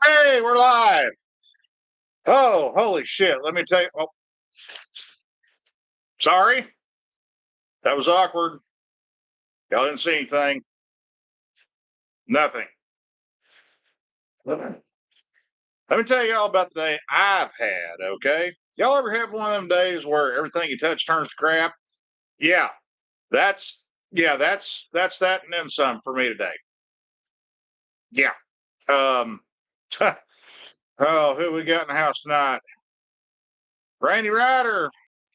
Hey, we're live. Oh, holy shit. Let me tell you. Oh, sorry. That was awkward. Y'all didn't see anything. Nothing. Let me tell y'all about the day I've had, okay? Y'all ever have one of them days where everything you touch turns to crap? Yeah. That's that's that and then some for me today. Yeah. Um oh, who we got in the house tonight? Randy Ryder,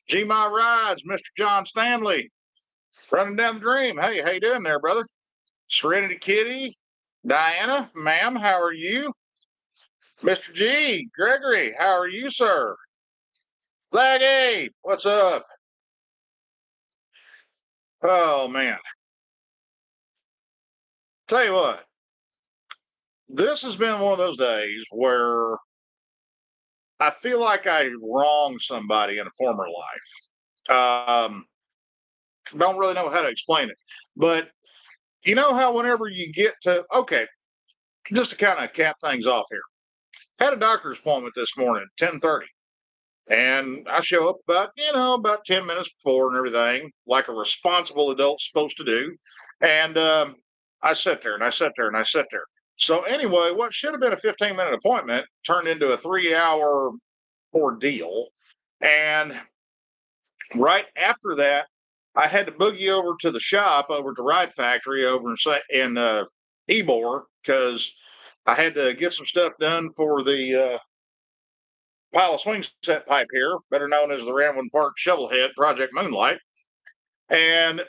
G My Rides, Mr. John Stanley, running down the dream. Hey, how you doing there, brother? Serenity Kitty, Diana, ma'am, how are you? Mr. G, Gregory, how are you, sir? Laggy, what's up? Oh, man. Tell you what, this has been one of those days where I feel like I wronged somebody in a former life. Don't really know how to explain it. But you know how whenever you get to, okay, just to kind of cap things off here, had a doctor's appointment this morning at 10:30. And I show up about 10 minutes before and everything, like a responsible adult's supposed to do. And I sit there and I sit there and I sit there. So, anyway, what should have been a 15-minute appointment turned into a 3-hour ordeal. And right after that, I had to boogie over to the shop over to Ride Factory over in Ebor because I had to get some stuff done for the pile of swing set pipe here, better known as the Ramblin' Park Shovelhead Project Moonlight. And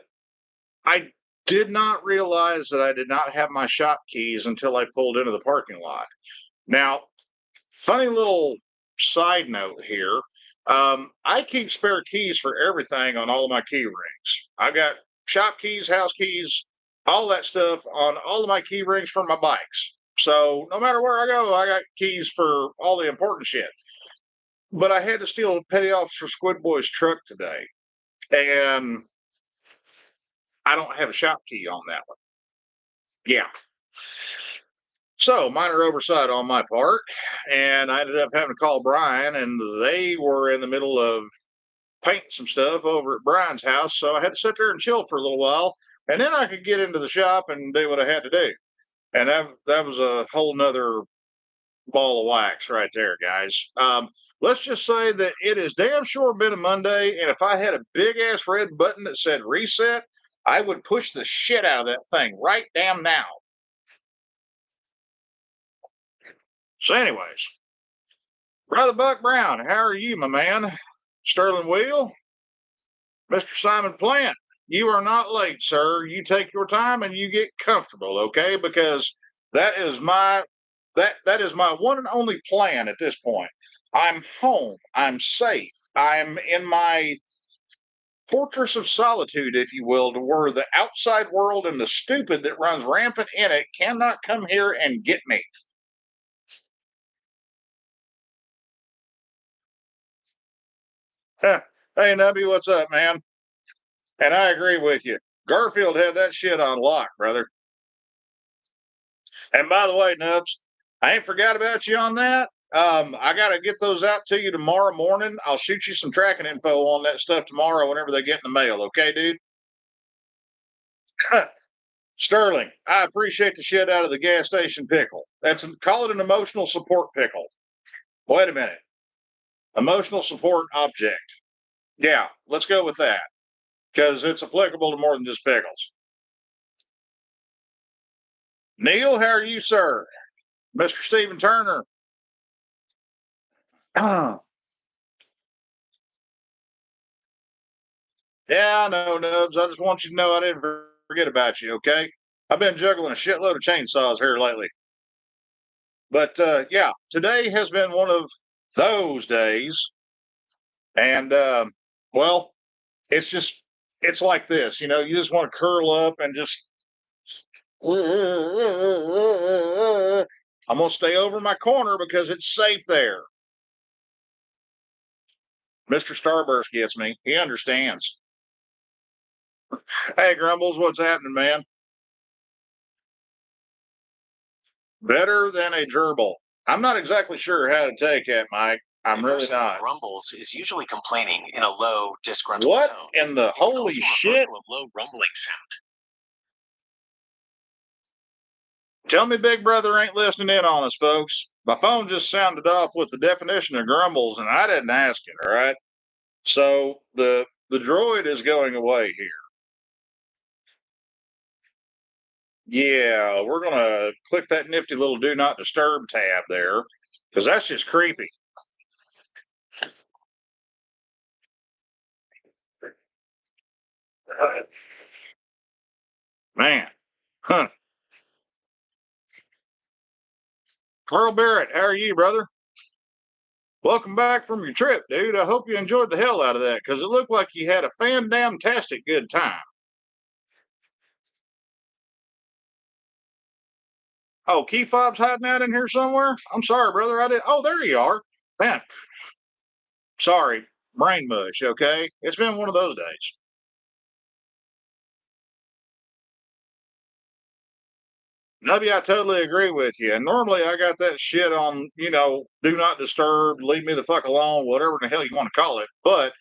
I did not realize that I did not have my shop keys until I pulled into the parking lot. Now, funny little side note here. I keep spare keys for everything on all of my key rings. I've got shop keys, house keys, all that stuff on all of my key rings for my bikes. So no matter where I go, I got keys for all the important shit. But I had to steal Petty Officer Squid Boy's truck today, and I don't have a shop key on that one. Yeah. So minor oversight on my part, and I ended up having to call Brian, and they were in the middle of painting some stuff over at Brian's house, so I had to sit there and chill for a little while, and then I could get into the shop and do what I had to do. And that was a whole nother ball of wax right there, guys. Let's just say that it is damn sure been a Monday, and if I had a big ass red button that said reset, I would push the shit out of that thing right damn now. So, anyways, Brother Buck Brown, how are you, my man? Sterling Wheel, Mr. Simon Plant, you are not late, sir. You take your time and you get comfortable, okay? Because that is my that is my one and only plan at this point. I'm home. I'm safe. I'm in my fortress of solitude, if you will, to where the outside world and the stupid that runs rampant in it cannot come here and get me. Hey, Nubby, what's up, man? And I agree with you. Garfield had that shit on lock, brother. And by the way, Nubs, I ain't forgot about you on that. I got to get those out to you tomorrow morning. I'll shoot you some tracking info on that stuff tomorrow whenever they get in the mail. Okay, dude? Sterling, I appreciate the shit out of the gas station pickle. Call it an emotional support pickle. Wait a minute. Emotional support object. Yeah, let's go with that because it's applicable to more than just pickles. Neil, how are you, sir? Mr. Stephen Turner. Yeah, I know, Nubs. I just want you to know I didn't forget about you, okay? I've been juggling a shitload of chainsaws here lately. But yeah, today has been one of those days. And well, it's like this, you just want to curl up and just. I'm going to stay over my corner because it's safe there. Mr. Starburst gets me. He understands. Hey, Grumbles, what's happening, man? Better than a gerbil. I'm not exactly sure how to take it, Mike. I'm A really person who not. grumbles is usually complaining in a low, disgruntled What tone. in the It can holy also refer shit? to a low rumbling sound. Tell me Big Brother ain't listening in on us, folks. My phone just sounded off with the definition of grumbles, and I didn't ask it, all right? So the droid is going away here. Yeah, we're gonna click that nifty little do not disturb tab there, because that's just creepy. Man. Huh. Carl Barrett, how are you, brother? Welcome back from your trip, dude. I hope you enjoyed the hell out of that, because it looked like you had a fan-damn-tastic good time. Oh, Key Fob's hiding out in here somewhere? I'm sorry, brother. I did. Oh, there you are. Man, sorry. Brain mush, okay? It's been one of those days. Nubby, I totally agree with you. And normally I got that shit on, do not disturb, leave me the fuck alone, whatever the hell you want to call it. But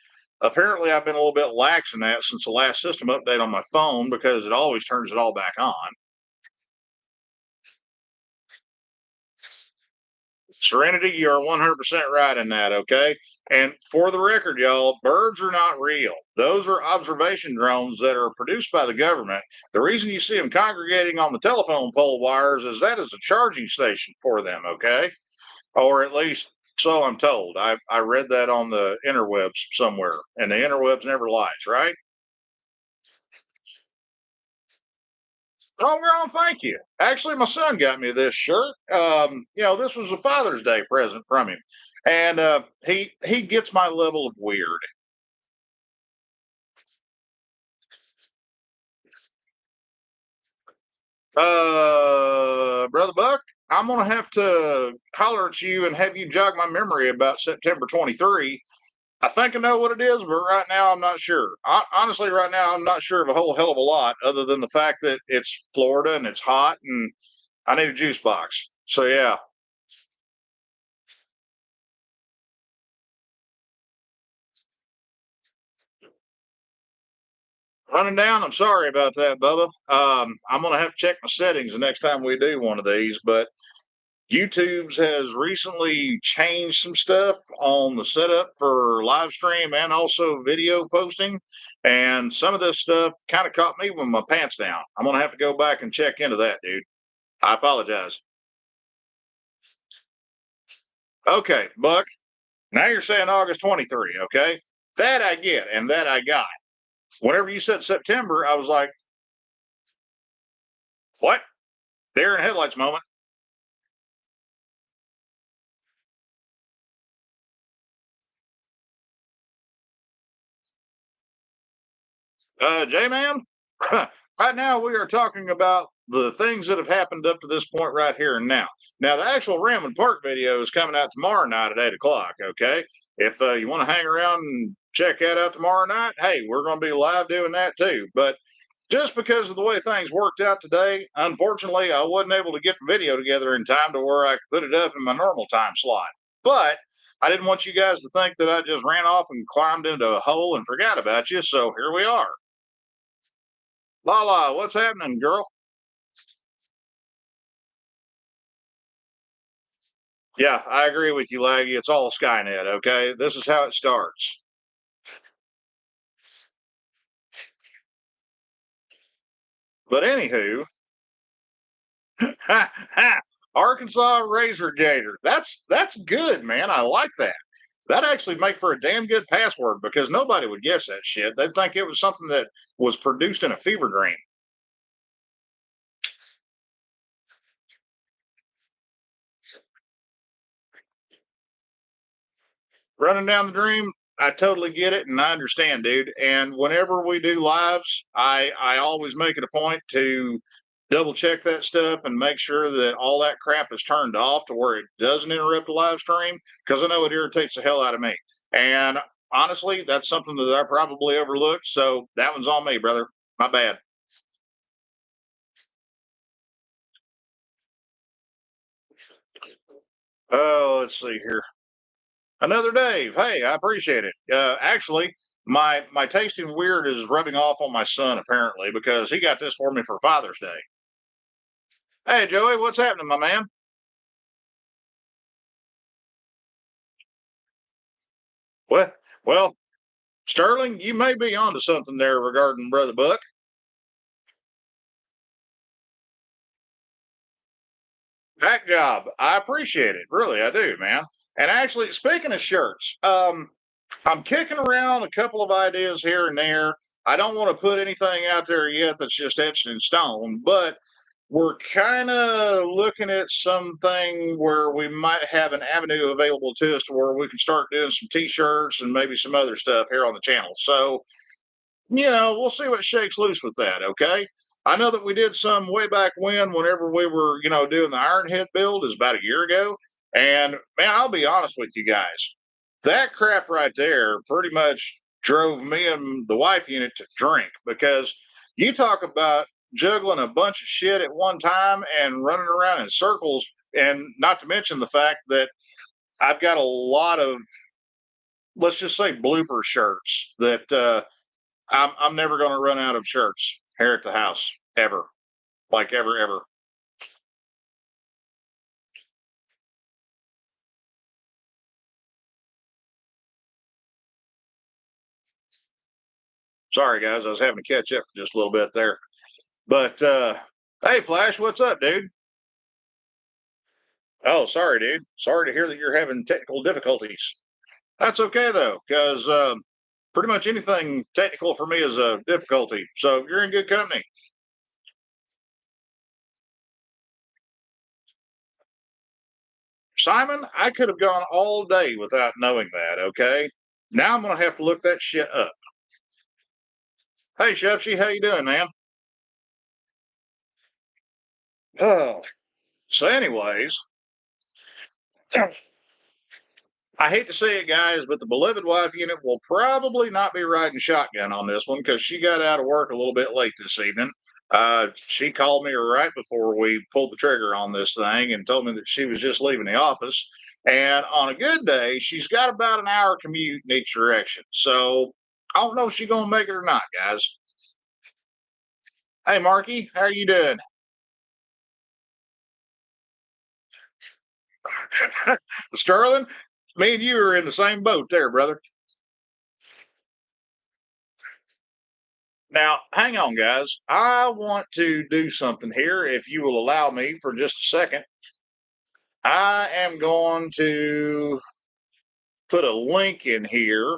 apparently I've been a little bit lax in that since the last system update on my phone because it always turns it all back on. Serenity, you are 100% right in that, okay? And for the record, y'all, birds are not real. Those are observation drones that are produced by the government. The reason you see them congregating on the telephone pole wires is that is a charging station for them, okay? Or at least so I'm told. I read that on the interwebs somewhere, and the interwebs never lies, right? Oh, girl, thank you. Actually, my son got me this shirt. This was a Father's Day present from him, and he gets my level of weird. Brother Buck, I'm gonna have to holler at you and have you jog my memory about September 23. I think I know what it is, but right now I'm not sure. Honestly, right now I'm not sure of a whole hell of a lot, other than the fact that it's Florida and it's hot, and I need a juice box. So yeah, running down. I'm sorry about that, Bubba. I'm gonna have to check my settings the next time we do one of these. But YouTube's has recently changed some stuff on the setup for live stream and also video posting, and some of this stuff kind of caught me with my pants down. I'm gonna have to go back and check into that, dude. I apologize. Okay, Buck. Now you're saying August 23. Okay, that I get and that I got. Whenever you said September, I was like, what? Deer in headlights moment. J-Man, right now we are talking about the things that have happened up to this point right here and now. Now, the actual Ramblin' Park video is coming out tomorrow night at 8 o'clock, okay? If you want to hang around and check that out tomorrow night, hey, we're going to be live doing that too. But just because of the way things worked out today, unfortunately, I wasn't able to get the video together in time to where I could put it up in my normal time slot. But I didn't want you guys to think that I just ran off and climbed into a hole and forgot about you. So here we are. Lala, what's happening, girl? Yeah, I agree with you, Laggy. It's all Skynet, okay? This is how it starts. But anywho, Arkansas Razor Gator. That's good, man. I like that. That actually make for a damn good password because nobody would guess that shit. They'd think it was something that was produced in a fever dream. Running down the dream, I totally get it and I understand, dude. And whenever we do lives, I always make it a point to double check that stuff and make sure that all that crap is turned off to where it doesn't interrupt the live stream because I know it irritates the hell out of me. And honestly, that's something that I probably overlooked. So that one's on me, brother. My bad. Let's see here. Another Dave. Hey, I appreciate it. Actually, my tasting weird is rubbing off on my son apparently because he got this for me for Father's Day. Hey, Joey, what's happening, my man? Well, well, Sterling, you may be onto something there regarding Brother Buck. Hack job. I appreciate it. Really, I do, man. And actually, speaking of shirts, I'm kicking around a couple of ideas here and there. I don't want to put anything out there yet that's just etched in stone, but we're kind of looking at something where we might have an avenue available to us to where we can start doing some t-shirts and maybe some other stuff here on the channel. So we'll see what shakes loose with that. Okay. I know that we did some way back whenever we were, doing the Ironhead build is about a year ago. And man, I'll be honest with you guys. That crap right there pretty much drove me and the wife unit to drink because you talk about juggling a bunch of shit at one time and running around in circles. And not to mention the fact that I've got a lot of, let's just say, blooper shirts that I'm never going to run out of shirts here at the house ever, like ever ever. Sorry guys, I was having to catch up for just a little bit there. But hey Flash, what's up, dude? Oh, sorry, dude. Sorry to hear that you're having technical difficulties. That's okay though, because pretty much anything technical for me is a difficulty. So you're in good company. Simon, I could have gone all day without knowing that. Okay, now I'm gonna have to look that shit up. Hey Shepsy, how you doing, man? Oh, so anyways, I hate to say it, guys, but the beloved wife unit will probably not be riding shotgun on this one because she got out of work a little bit late this evening. She called me right before we pulled the trigger on this thing and told me that she was just leaving the office. And on a good day, she's got about an hour commute in each direction. So I don't know if she's gonna make it or not, guys. Hey, Marky, how are you doing? Sterling, me and you are in the same boat there, brother. Now, hang on, guys. I want to do something here, if you will allow me for just a second. I am going to put a link in here.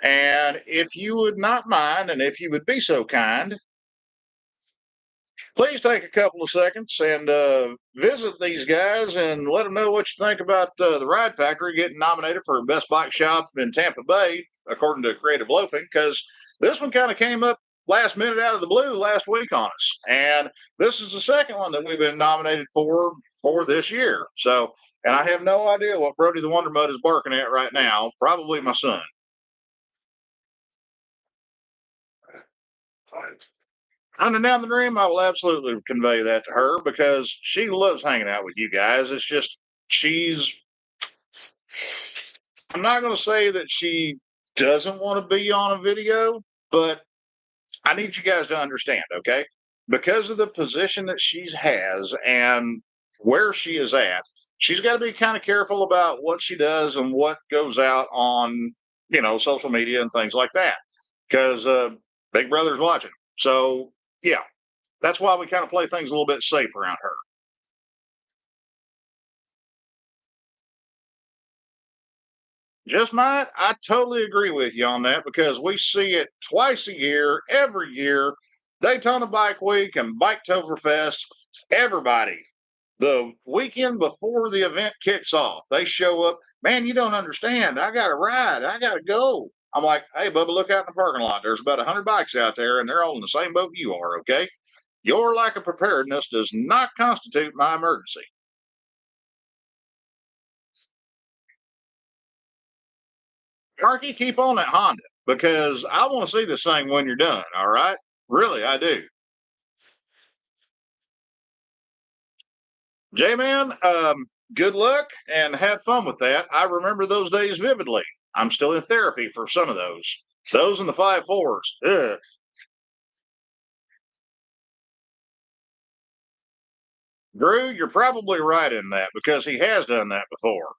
And if you would not mind, and if you would be so kind, please take a couple of seconds and visit these guys and let them know what you think about the Ride Factory getting nominated for Best Bike Shop in Tampa Bay, according to Creative Loafing, because this one kind of came up last minute out of the blue last week on us. And this is the second one that we've been nominated for this year. So, and I have no idea what Brody the Wonder Mud is barking at right now. Probably my son. Running down the dream, I will absolutely convey that to her because she loves hanging out with you guys. It's just she's. I'm not going to say that she doesn't want to be on a video, but I need you guys to understand, okay? Because of the position that she has and where she is at, she's got to be kind of careful about what she does and what goes out on, social media and things like that. Because Big Brother's watching. So, yeah, that's why we kind of play things a little bit safe around her. Just might, I totally agree with you on that because we see it twice a year, every year. Daytona Bike Week and Biketoberfest. Everybody, the weekend before the event kicks off, they show up. Man, you don't understand. I got to ride. I got to go. I'm like, hey, Bubba, look out in the parking lot. There's about 100 bikes out there, and they're all in the same boat you are. Okay, your lack of preparedness does not constitute my emergency. Marky, keep on that Honda because I want to see this thing when you're done. All right, really, I do. J Man, good luck and have fun with that. I remember those days vividly. I'm still in therapy for some of those. Those and the 5 4s. Ugh. Drew, you're probably right in that because he has done that before.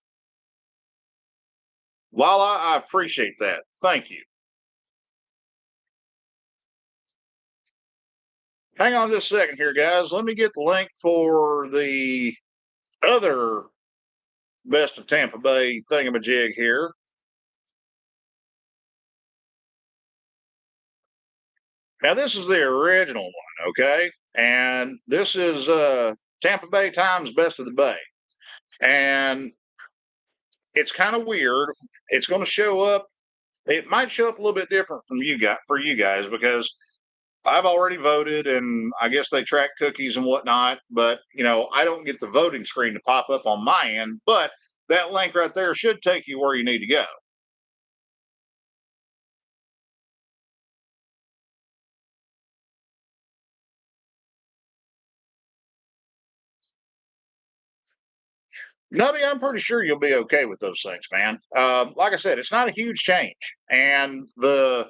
Lala, I appreciate that. Thank you. Hang on just a second here, guys. Let me get the link for the other Best of Tampa Bay thingamajig here. Now, this is the original one, okay? And this is Tampa Bay Times Best of the Bay. And it's kind of weird. It's going to show up. It might show up a little bit different from you guys for you guys because I've already voted, and I guess they track cookies and whatnot. But I don't get the voting screen to pop up on my end. But that link right there should take you where you need to go. Nubby, I'm pretty sure you'll be okay with those things, man. Like I said, it's not a huge change, and the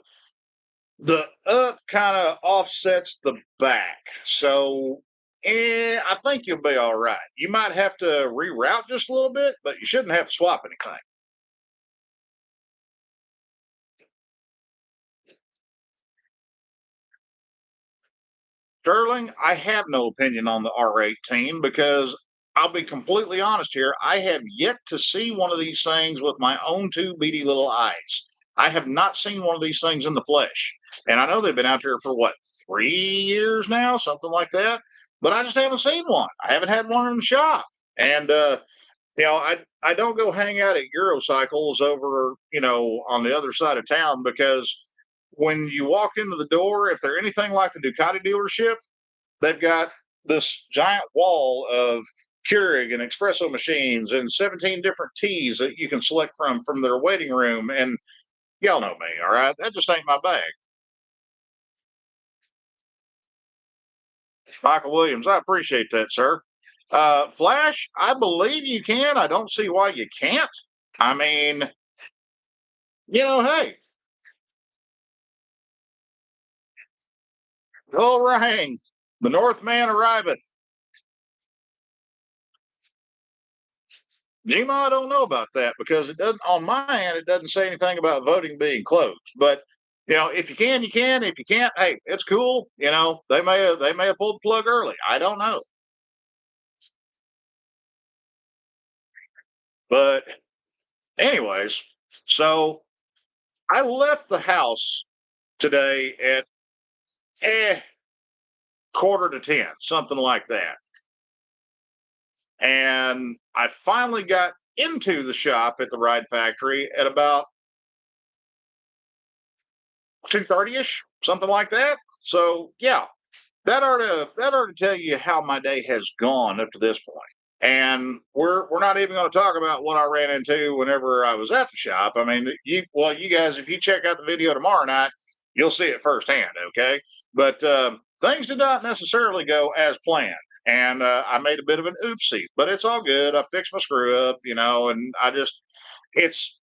up kind of offsets the back, so I think you'll be all right. You might have to reroute just a little bit, but you shouldn't have to swap anything. Sterling, I have no opinion on the R18 because I'll be completely honest here. I have yet to see one of these things with my own two beady little eyes. I have not seen one of these things in the flesh. And I know they've been out there for what, 3 years now, something like that. But I just haven't seen one. I haven't had one in the shop. And I don't go hang out at Eurocycles over, on the other side of town because when you walk into the door, if they're anything like the Ducati dealership, they've got this giant wall of Keurig and espresso machines and 17 different teas that you can select from their waiting room. And y'all know me, all right? That just ain't my bag. Michael Williams, I appreciate that, sir. Flash, I believe you can. I don't see why you can't. I mean, hey, all rang. The Northman arriveth. Gma, I don't know about that because it doesn't on my end. It doesn't say anything about voting being closed. But if you can, you can. If you can't, hey, it's cool. They may have pulled the plug early. I don't know. But anyways, so I left the house today at quarter to 10, something like that. And I finally got into the shop at the Ride Factory at about 2:30ish, something like that. So yeah, that ought to tell you how my day has gone up to this point. And we're not even going to talk about what I ran into whenever I was at the shop. I mean, you guys, if you check out the video tomorrow night, you'll see it firsthand. Okay, but things did not necessarily go as planned, and I made a bit of an oopsie, but it's all good. I fixed my screw up, and it's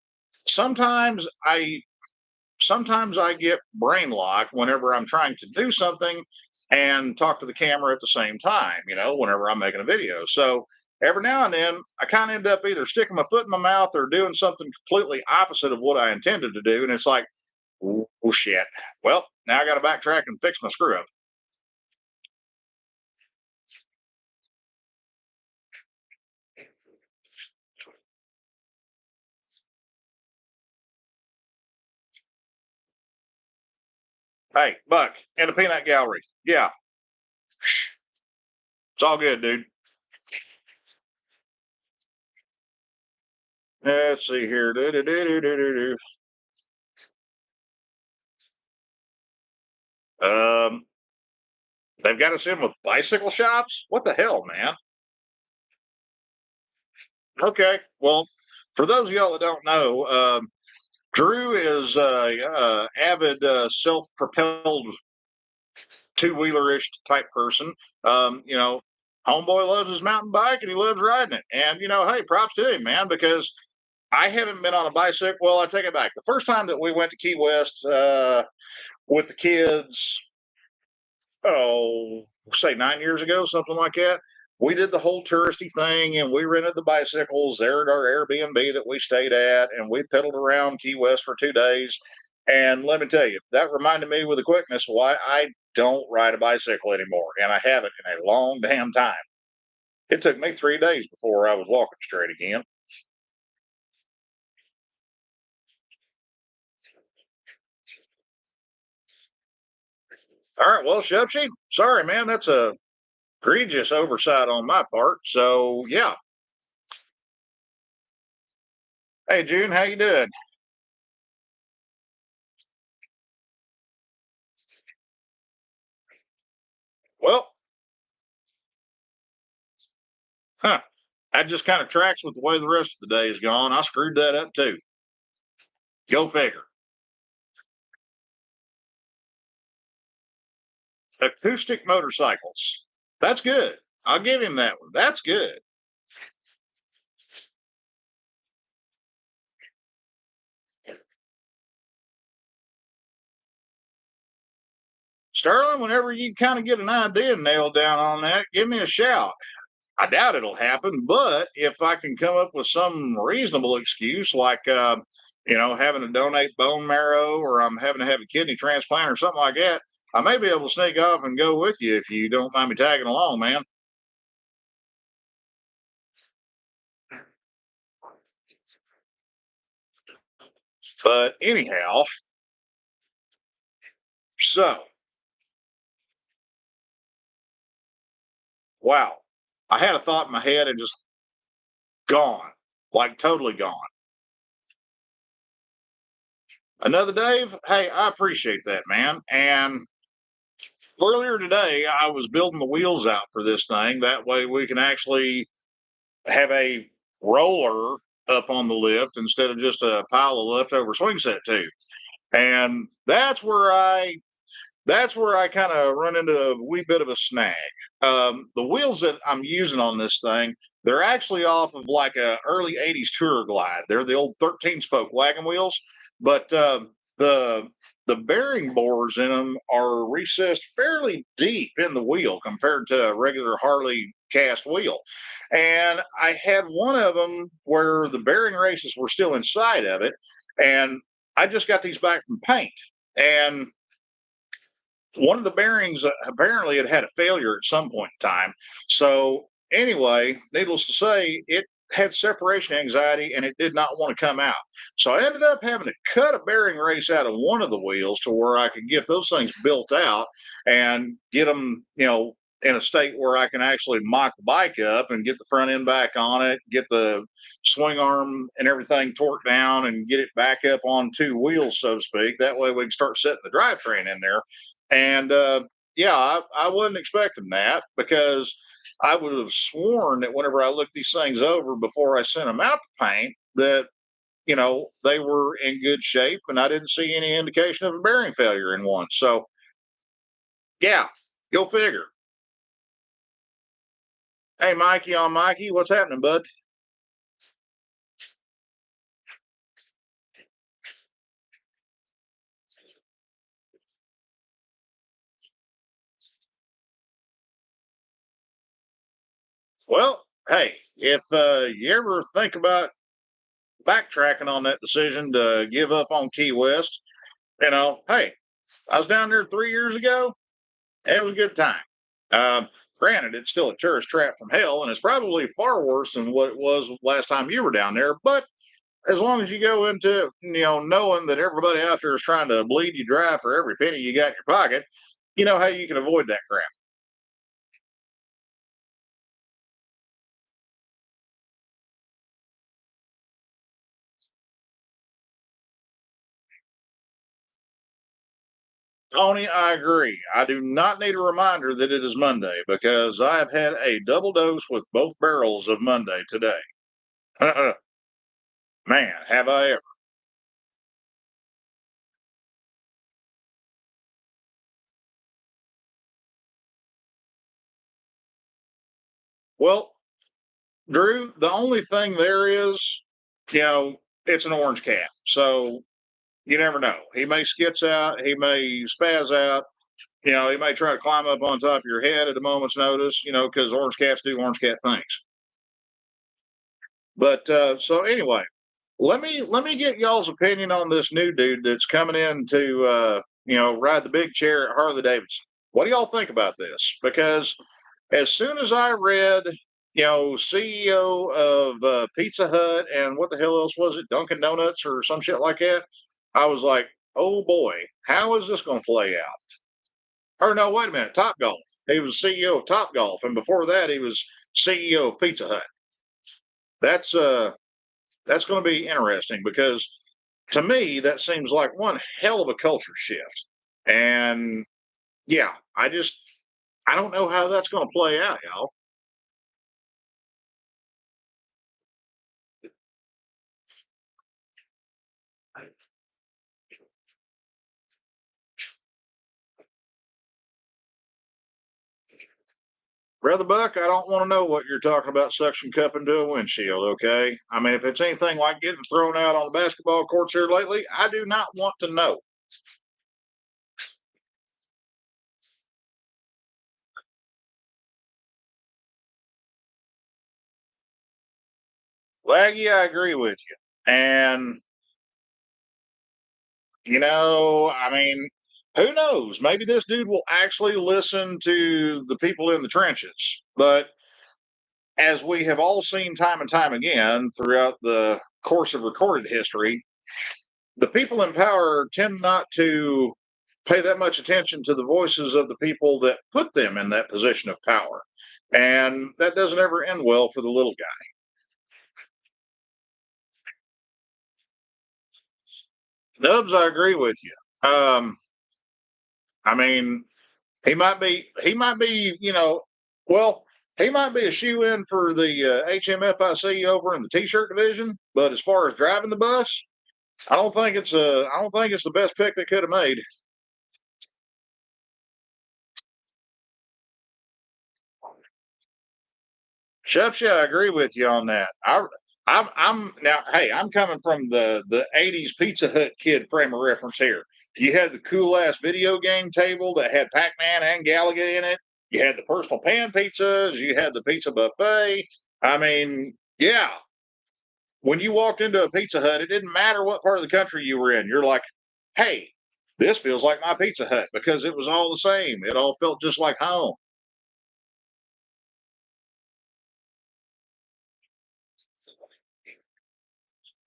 sometimes I get brain lock whenever I'm trying to do something and talk to the camera at the same time, whenever I'm making a video. So every now and then I kind of end up either sticking my foot in my mouth or doing something completely opposite of what I intended to do. And it's like, oh, shit. Well, now I got to backtrack and fix my screw up. Hey, Buck, in the peanut gallery. Yeah, it's all good, dude. Let's see here. Um, they've got us in with bicycle shops. What the hell, man? Okay. Well, for those of y'all that don't know, Drew is a avid self-propelled two-wheeler-ish type person. Homeboy loves his mountain bike and he loves riding it. And, hey, props to him, man, because I haven't been on a bicycle. Well, I take it back. The first time that we went to Key West with the kids, say 9 years ago, something like that. We did the whole touristy thing and we rented the bicycles there at our Airbnb that we stayed at, and we pedaled around Key West for 2 days. And let me tell you, that reminded me with a quickness why I don't ride a bicycle anymore, and I haven't in a long damn time. It took me 3 days before I was walking straight again. All right, well, Shepsy, sorry, man, that's a egregious oversight on my part. So yeah. Hey, June, how you doing? Well, huh. That just kind of tracks with the way the rest of the day is gone. I screwed that up too. Go figure. Acoustic motorcycles. That's good. I'll give him that one. That's good. Sterling, whenever you kind of get an idea nailed down on that, give me a shout. I doubt it'll happen, but if I can come up with some reasonable excuse, like having to donate bone marrow, or I'm having to have a kidney transplant, or something like that, I may be able to sneak off and go with you if you don't mind me tagging along, man. But anyhow, so wow, I had a thought in my head and just gone, like totally gone. Another Dave, hey, I appreciate that, man. And earlier today, I was building the wheels out for this thing. That way, we can actually have a roller up on the lift instead of just a pile of leftover swing set tube. And that's where I kind of run into a wee bit of a snag. The wheels that I'm using on this thing, they're actually off of like a early '80s Tour Glide. They're the old 13 spoke wagon wheels, but the the bearing bores in them are recessed fairly deep in the wheel compared to a regular Harley cast wheel. And I had one of them where the bearing races were still inside of it, and I just got these back from paint. And one of the bearings apparently had a failure at some point in time. So anyway, needless to say, it had separation anxiety and it did not want to come out. So I ended up having to cut a bearing race out of one of the wheels to where I could get those things built out and get them, in a state where I can actually mock the bike up and get the front end back on it, get the swing arm and everything torqued down, and get it back up on two wheels, so to speak. That way we can start setting the drivetrain in there. And yeah, I wasn't expecting that, because I would have sworn that whenever I looked these things over before I sent them out to paint, that they were in good shape, and I didn't see any indication of a bearing failure in one. So yeah, go figure. Hey, Mikey on Mikey, what's happening, bud? Well, hey, if you ever think about backtracking on that decision to give up on Key West, hey, I was down there 3 years ago. It was a good time. Um, Granted, it's still a tourist trap from hell, and it's probably far worse than what it was last time you were down there. But as long as you go into it, knowing that everybody out there is trying to bleed you dry for every penny you got in your pocket, you know how you can avoid that crap. Tony, I agree. I do not need a reminder that it is Monday, because I have had a double dose with both barrels of Monday today. Man, have I ever. Well, Drew, the only thing there is, it's an orange cat. So you never know. He may skits out, he may spaz out, he may try to climb up on top of your head at a moment's notice, because orange cats do orange cat things. But so anyway, let me get y'all's opinion on this new dude that's coming in to ride the big chair at Harley-Davidson. What do y'all think about this? Because as soon as I read, CEO of Pizza Hut and what the hell else was it, Dunkin' Donuts or some shit like that, I was like, oh boy, how is this going to play out? Or no, wait a minute, Top Golf. He was CEO of Top Golf, and before that, he was CEO of Pizza Hut. That's that's going to be interesting because to me that seems like one hell of a culture shift. And yeah, I don't know how that's going to play out, y'all. Brother Buck, I don't want to know what you're talking about suction cup into a windshield, okay? I mean, if it's anything like getting thrown out on the basketball courts here lately, I do not want to know. Laggy, I agree with you. And, I mean, who knows? Maybe this dude will actually listen to the people in the trenches. But as we have all seen time and time again throughout the course of recorded history, the people in power tend not to pay that much attention to the voices of the people that put them in that position of power. And that doesn't ever end well for the little guy. Nubs, I agree with you. I mean, he might be, well, he might be a shoe in for the HMFIC over in the t-shirt division, but as far as driving the bus, I don't think it's the best pick they could have made. Shupsha, I agree with you on that. I'm now. Hey, I'm coming from the '80s Pizza Hut kid frame of reference here. You had the cool ass video game table that had Pac-Man and Galaga in it. You had the personal pan pizzas. You had the pizza buffet. I mean, yeah. When you walked into a Pizza Hut, it didn't matter what part of the country you were in. You're like, hey, this feels like my Pizza Hut because it was all the same. It all felt just like home.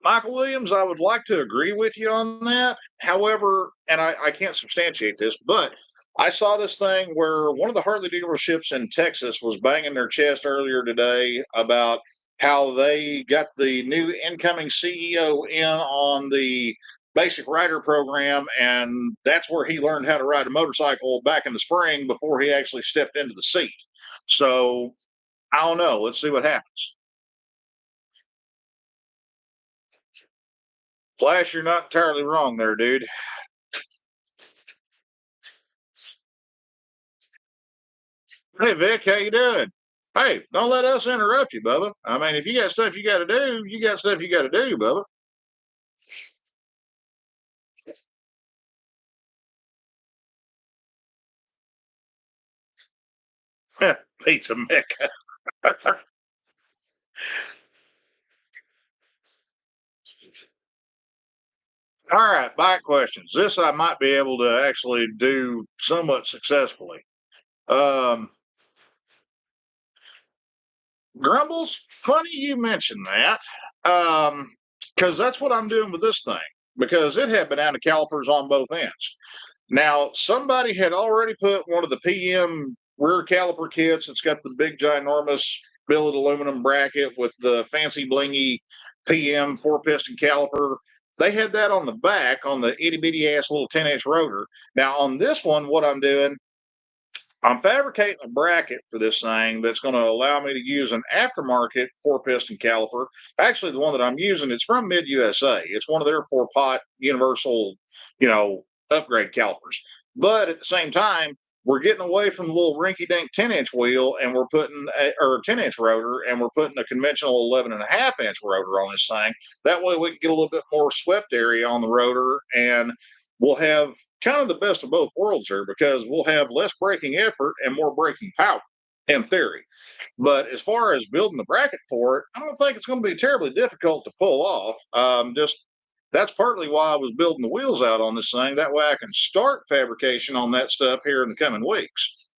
Michael Williams, I would like to agree with you on that. However, and I can't substantiate this, but I saw this thing where one of the Harley dealerships in Texas was banging their chest earlier today about how they got the new incoming CEO in on the basic rider program, and that's where he learned how to ride a motorcycle back in the spring before he actually stepped into the seat. So I don't know. Let's see what happens. Flash, you're not entirely wrong there, dude. Hey Vic, how you doing? Hey, don't let us interrupt you, Bubba. I mean, if you got stuff you got to do, you got stuff you got to do, Bubba. Pizza Mecca. All right, bike questions. This I might be able to actually do somewhat successfully. Um, Grumbles, funny you mentioned that. Because that's what I'm doing with this thing. Because it had banana calipers on both ends. Now, somebody had already put one of the PM rear caliper kits. It's got the big, ginormous billet aluminum bracket with the fancy, blingy PM four piston caliper. They had that on the back on the itty bitty ass little 10-inch rotor. Now, on this one, what I'm doing, I'm fabricating a bracket for this thing that's going to allow me to use an aftermarket four piston caliper. Actually, the one that I'm using, it's from Mid USA. It's one of their four pot universal, upgrade calipers. But at the same time, we're getting away from the little rinky-dink 10-inch wheel, and we're putting or 10-inch rotor, and we're putting a conventional 11.5-inch rotor on this thing. That way we can get a little bit more swept area on the rotor, and we'll have kind of the best of both worlds here, because we'll have less braking effort and more braking power in theory. But as far as building the bracket for it, I don't think it's going to be terribly difficult to pull off. Just that's partly why I was building the wheels out on this thing. That way I can start fabrication on that stuff here in the coming weeks.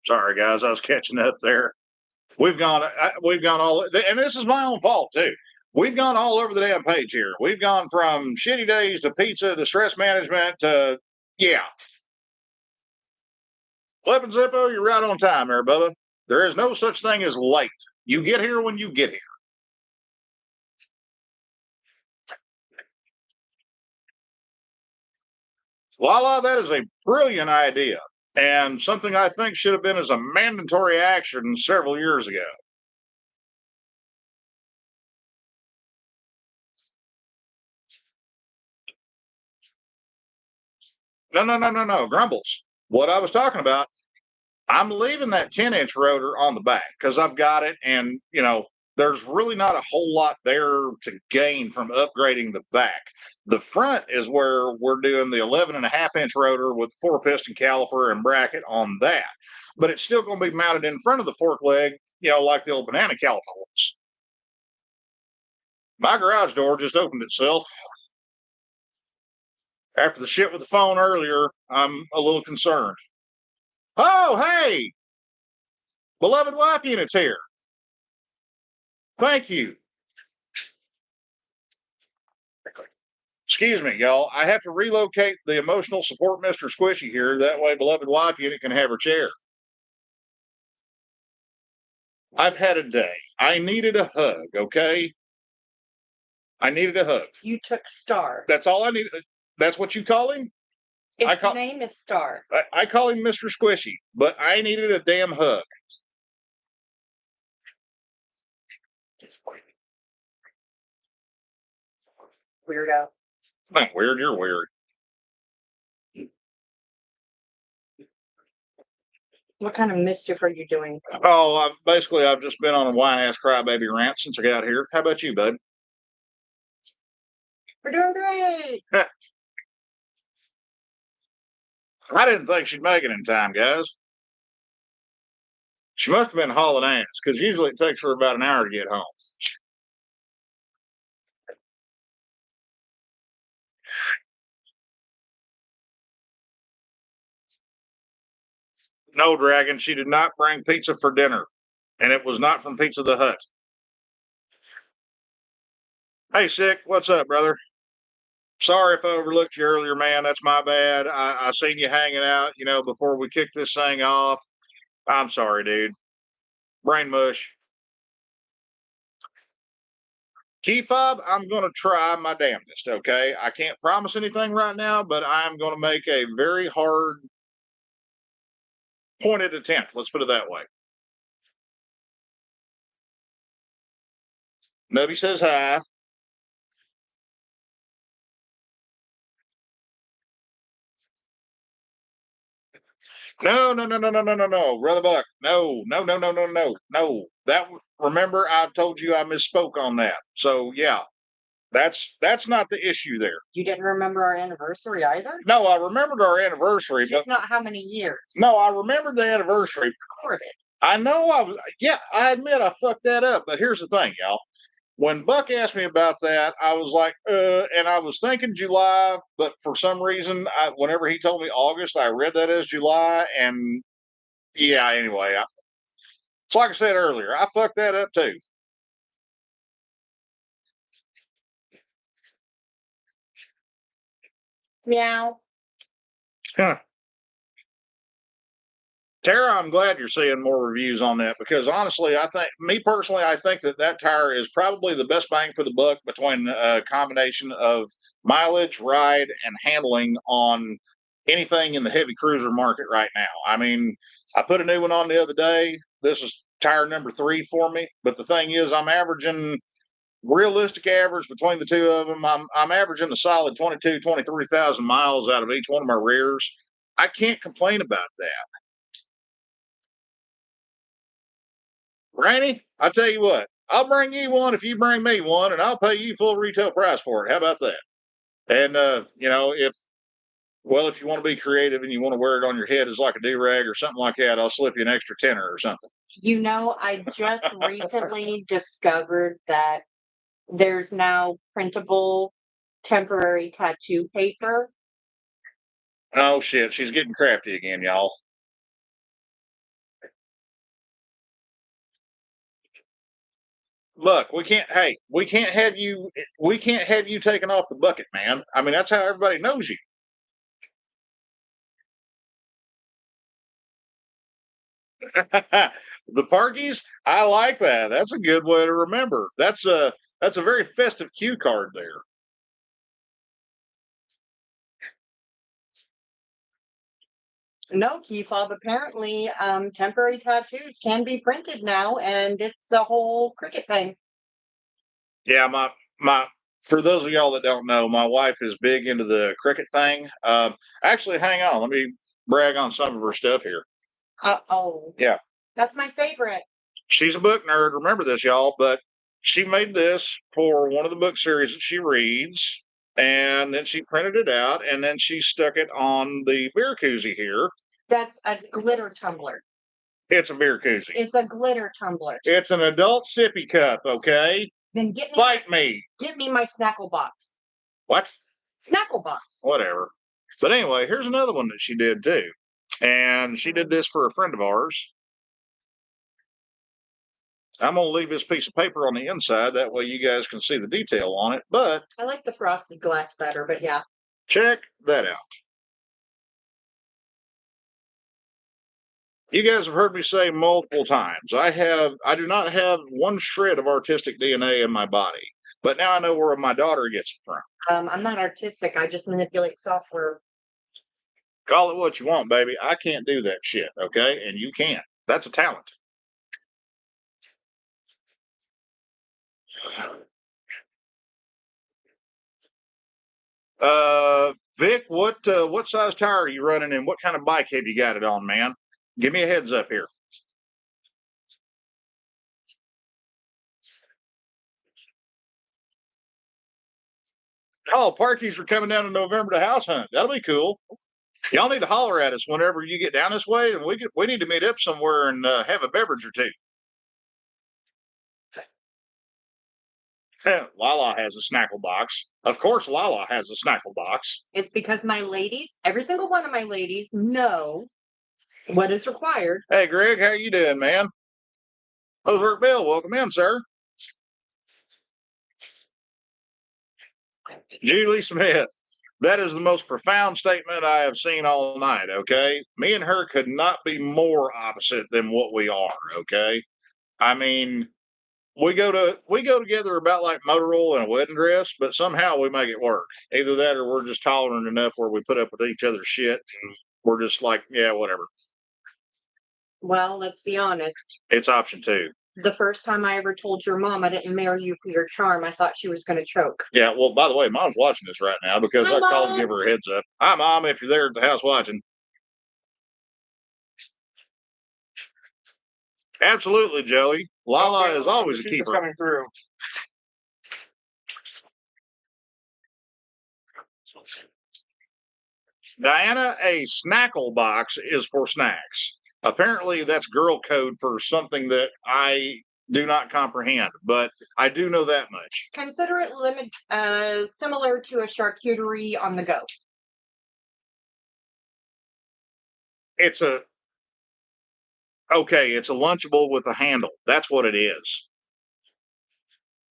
Sorry, guys, I was catching up there. We've gone all, and this is my own fault too. We've gone all over the damn page here. We've gone from shitty days to pizza to stress management to, yeah. Flip and Zippo, you're right on time there, Bubba. There is no such thing as late. You get here when you get here. Lala, that is a brilliant idea, and something I think should have been as a mandatory action several years ago. No, Grumbles. What I was talking about, I'm leaving that 10-inch rotor on the back because I've got it, and there's really not a whole lot there to gain from upgrading the back. The front is where we're doing the 11.5-inch rotor with 4-piston caliper and bracket on that. But it's still going to be mounted in front of the fork leg, like the old banana caliper was. My garage door just opened itself. After the shit with the phone earlier, I'm a little concerned. Oh, hey! Beloved wife unit's here. Thank you. Excuse me, y'all. I have to relocate the emotional support Mr. Squishy here. That way, beloved wife unit can have her chair. I've had a day. I needed a hug, okay? I needed a hug. You took Star. That's all I need. That's what you call him? His name is Star. I call him Mr. Squishy, but I needed a damn hug. Weirdo. Not weird, you're weird. What kind of mischief are you doing? Oh, I've just been on a whine-ass crybaby rant since I got here. How about you, bud? We're doing great. I didn't think she'd make it in time, guys. She must have been hauling ass, because usually it takes her about an hour to get home. No, Dragon, she did not bring pizza for dinner, and it was not from Pizza the Hut. Hey, Sick, what's up, brother? Sorry if I overlooked you earlier, man. That's my bad. I seen you hanging out, before we kicked this thing off. I'm sorry, dude. Brain mush. Key fob, I'm going to try my damnedest, okay? I can't promise anything right now, but I'm going to make a very hard pointed attempt. Let's put it that way. Nubby says hi. No, Brother Buck. No. Remember, I told you I misspoke on that. So yeah, that's not the issue there. You didn't remember our anniversary either? No, I remembered our anniversary, Just not how many years. No, I remembered the anniversary. Recorded. I know I admit I fucked that up, but here's the thing, y'all. When Buck asked me about that, I was like, and I was thinking July, but for some reason, whenever he told me August, I read that as July, and yeah, anyway, it's like I said earlier, I fucked that up too. Meow. Huh. Tara, I'm glad you're seeing more reviews on that, because honestly, I think that tire is probably the best bang for the buck between a combination of mileage, ride, and handling on anything in the heavy cruiser market right now. I mean, I put a new one on the other day. This is tire number 3 for me. But the thing is, I'm averaging realistic average between the two of them. I'm averaging a solid 23,000 miles out of each one of my rears. I can't complain about that. Rainey, I tell you what, I'll bring you one if you bring me one, and I'll pay you full retail price for it. How about that? And if you want to be creative and you want to wear it on your head as like a do-rag or something like that, I'll slip you an extra tenner or something. I just recently discovered that there's now printable temporary tattoo paper. Oh shit, she's getting crafty again, y'all. Look, we can't have you taken off the bucket, man. I mean, that's how everybody knows you. The Parkies, I like that. That's a good way to remember. That's a very festive cue card there. No, Keefob, apparently temporary tattoos can be printed now, and it's a whole cricket thing. Yeah, my for those of y'all that don't know, my wife is big into the cricket thing. Actually, hang on, let me brag on some of her stuff here. Oh. Yeah. That's my favorite. She's a book nerd. Remember this, y'all. But she made this for one of the book series that she reads, and then she printed it out, and then she stuck it on the beer koozie here. That's a glitter tumbler. It's a beer koozie. It's a glitter tumbler. It's an adult sippy cup, okay? Then get me. Get me my snackle box. What? Snackle box. Whatever. But anyway, here's another one that she did too. And she did this for a friend of ours. I'm going to leave this piece of paper on the inside. That way you guys can see the detail on it. But I like the frosted glass better, but yeah. Check that out. You guys have heard me say multiple times, I do not have one shred of artistic DNA in my body. But now I know where my daughter gets it from. I'm not artistic. I just manipulate software. Call it what you want, baby. I can't do that shit, okay? And you can't. That's a talent. Vic, what size tire are you running and what kind of bike have you got it on, man? Give me a heads up here. Oh, Parkies are coming down in November to house hunt. That'll be cool. Y'all need to holler at us whenever you get down this way, and we need to meet up somewhere and have a beverage or two. Lala has a snackle box. Of course, Lala has a snackle box. It's because my ladies, every single one of my ladies, know what is required. Hey, Greg, how you doing, man? Ozark Bill, welcome in, sir. Julie Smith. That is the most profound statement I have seen all night, okay? Me and her could not be more opposite than what we are, okay? I mean, we go together about like Motorola and a wedding dress, but somehow we make it work. Either that or we're just tolerant enough where we put up with each other's shit and we're just like, yeah, whatever. Well, let's be honest. It's option 2. The first time I ever told your mom I didn't marry you for your charm, I thought she was going to choke. Yeah, well, by the way, Mom's watching this right now because Hi, I called to Mom. give her a heads up. Hi, Mom, if you're there at the house watching. Absolutely, Joey. Lala is always a keeper. Coming through. Diana, a snackle box is for snacks. Apparently, that's girl code for something that I do not comprehend, but I do know that much. Consider it similar to a charcuterie on the go. It's a Lunchable with a handle. That's what it is.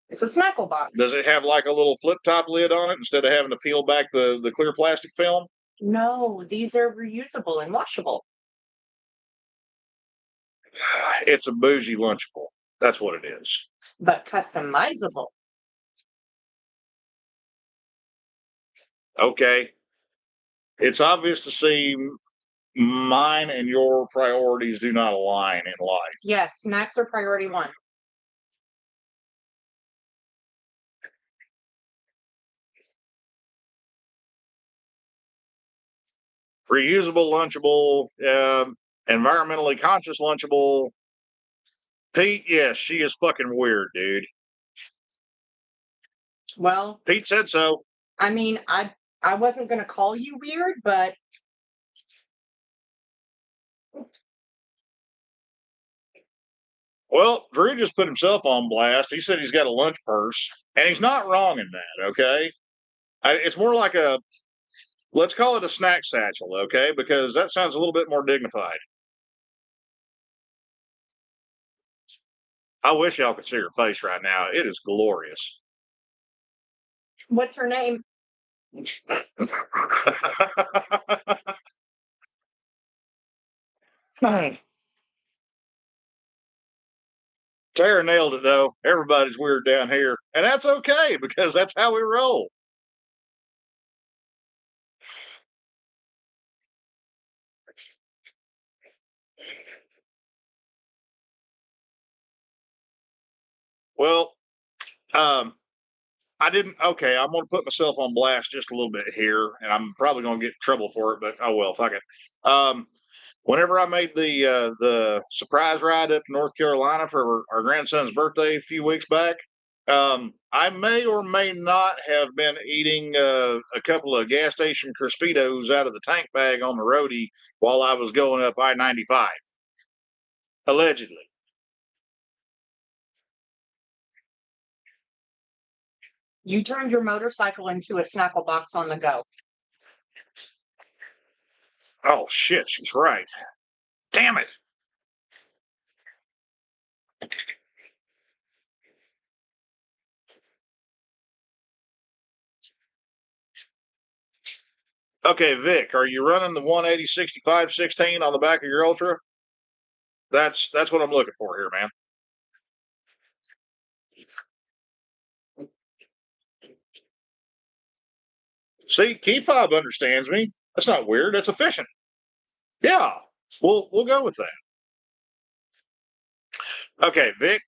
It's a snackle box. Does it have like a little flip top lid on it instead of having to peel back the clear plastic film? No, these are reusable and washable. It's a bougie Lunchable. That's what it is. But customizable. Okay. It's obvious to see mine and your priorities do not align in life. Yes, snacks are priority one. Reusable, lunchable, environmentally conscious, lunchable. Pete, yes, she is fucking weird, dude. Well, Pete said so. I mean, I wasn't going to call you weird, but Well, Drew just put himself on blast. He said he's got a lunch purse, and he's not wrong in that, okay? It's more like a, let's call it a snack satchel, okay? Because that sounds a little bit more dignified. I wish y'all could see her face right now. It is glorious. what's her name? Tara nailed it, though. Everybody's weird down here, and that's okay because that's how we roll. Well, I didn't. Okay, I'm going to put myself on blast just a little bit here, and I'm probably going to get in trouble for it. But oh well, fuck it. Whenever I made the surprise ride up to North Carolina for our grandson's birthday a few weeks back, I may or may not have been eating a couple of gas station Crispitos out of the tank bag on the roadie while I was going up I-95, allegedly. You turned your motorcycle into a snackle box on the go. Oh shit, she's right. Damn it. Okay, Vic, are you running the 180 65 16 on the back of your Ultra? That's what I'm looking for here, man. See, Key Fob understands me. That's not weird. That's efficient. Yeah, we'll go with that. Okay, Vic.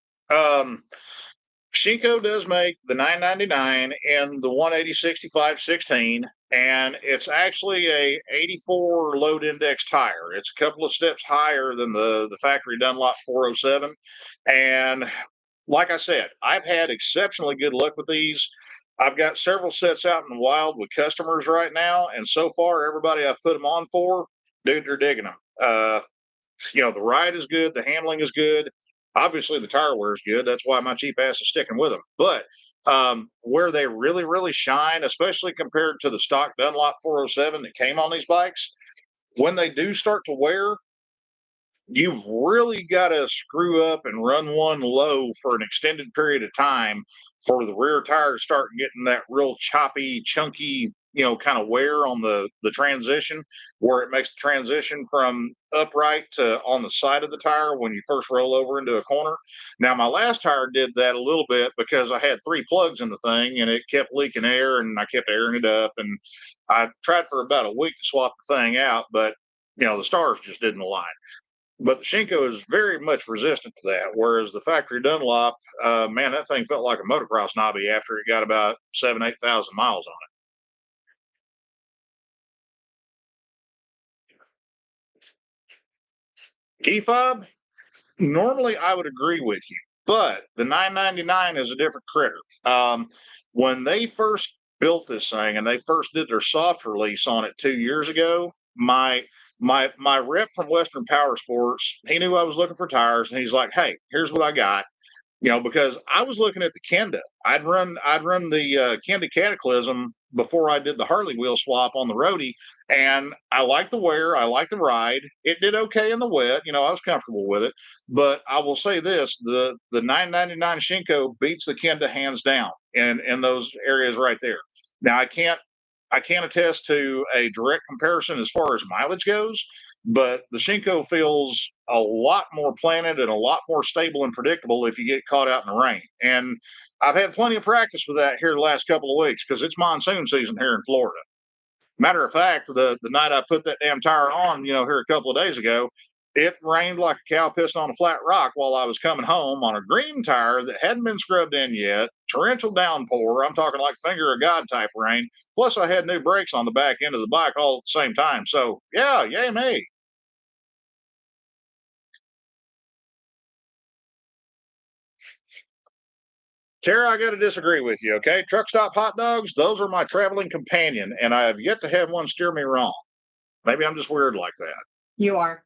Shinko does make the 999 and the 180 65 16, and it's actually a 84 load index tire. It's a couple of steps higher than the factory Dunlop 407, and like I said, I've had exceptionally good luck with these. I've got several sets out in the wild with customers right now, and so far, everybody I've put them on for, dude, they're digging them. The ride is good, the handling is good. Obviously, the tire wear is good. That's why my cheap ass is sticking with them. But where they really, really shine, especially compared to the stock Dunlop 407 that came on these bikes, when they do start to wear, you've really got to screw up and run one low for an extended period of time for the rear tire to start getting that real choppy, chunky, kind of wear on the transition, where it makes the transition from upright to on the side of the tire when you first roll over into a corner. Now, my last tire did that a little bit because I had 3 plugs in the thing and it kept leaking air and I kept airing it up. And I tried for about a week to swap the thing out, but the stars just didn't align. But the Shinko is very much resistant to that, whereas the factory Dunlop, man, that thing felt like a motocross knobby after it got about 7,000-8,000 miles on it. Key fob, normally I would agree with you, but the 999 is a different critter. When they first built this thing and they first did their soft release on it 2 years ago, my rep from Western Power Sports, he knew I was looking for tires, and he's like, "Hey, here's what I got." Because I was looking at the Kenda. I'd run the Kenda Cataclysm before I did the Harley wheel swap on the roadie, and I liked the wear, I liked the ride. It did okay in the wet. I was comfortable with it. But I will say this: the 999 Shinko beats the Kenda hands down in those areas right there. Now I can't attest to a direct comparison as far as mileage goes, but the Shinko feels a lot more planted and a lot more stable and predictable if you get caught out in the rain. And I've had plenty of practice with that here the last couple of weeks because it's monsoon season here in Florida. Matter of fact, the night I put that damn tire on, here a couple of days ago, it rained like a cow pissing on a flat rock while I was coming home on a green tire that hadn't been scrubbed in yet. Torrential downpour. I'm talking like finger of God type rain. Plus, I had new brakes on the back end of the bike all at the same time. So, yeah, yay me. Tara, I got to disagree with you, okay? Truck stop hot dogs, those are my traveling companion, and I have yet to have one steer me wrong. Maybe I'm just weird like that. You are.